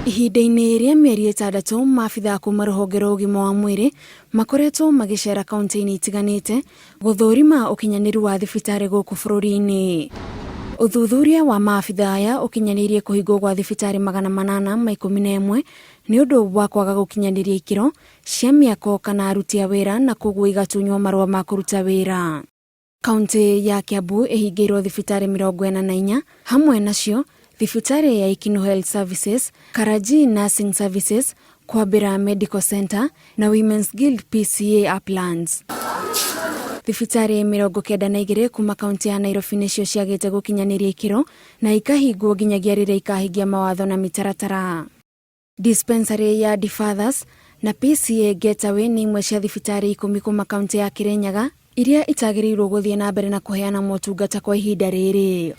Ihinda-ini ria mieri 6 maabitha kuma ruhonge rwa ugima wa mwiri makoretwo magicera kaunti-ini itiganite guthurima ukinyaniru wa thibitari guku bururi-ini. Uthuthuria wa maabitha aya ukinyaniirie kuhingwo gwa thibitari 811 ni undu wa kwaga gukinyaniria ikiro cia miako kana aruti a wira na koguo igatunywo marua ma kuruta wira. Kaunti ya Kiambu ihingirwo thibitari 44 hamwe nacio Thibitari ya Ikino Health Services, Karaji Nursing Services, Kwabera Medical Center na Women's Guild PCA Uplands. Thibitari 92 kuma kaunti ya Nairobi nicio ciagite gukinyaniria ikiro na ikahingwo nginyagia riria ikahingia mawatho na mitaratara. Dispensary ya Fathers na PCA Getaway ni imwe cia thibitari 10 kuma kaunti ya Kirinyaga iria itagirirwo guthie na mbere na kuheana motungata kwa ihinda riri.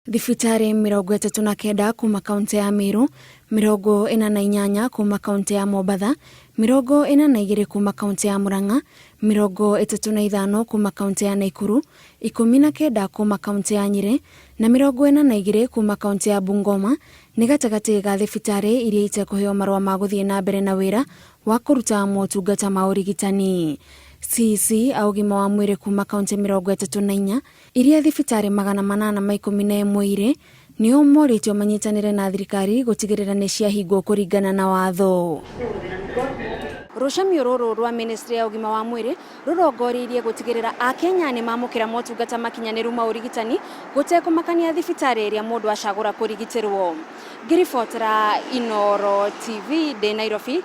Thibitari 39 kuma kaunti ya Meru, 48 kuma kaunti ya Mombatha, 42 kuma kaunti ya Murang'a, 35 kuma kaunti ya Nakuru, 19 kuma kaunti ya Nyeri na 42 kuma kaunti ya Bungoma ni gatagati ga thibitari iria itekuheo marua ma guthie na mbere na wira wa kuruta motungata ma urigitani. CC a ugima wa mwiri kuma kaunti 34 iria thibitari 811 iri nio moritio manyitanire na thirikari gutigirira ni ciahingwo kuringana na watho. Rucamio ruru rwa ministry ya ugima wa mwiri rurongoririe gutigirira akenya ni mamukira motungata makinyaniru ma urigitani gutekumakania thibitari iria mundu acagura kurigitirwo. Ngiribotera Inoro TV de Nairobi,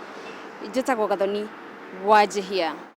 njitagwo Gathoni Wajihia.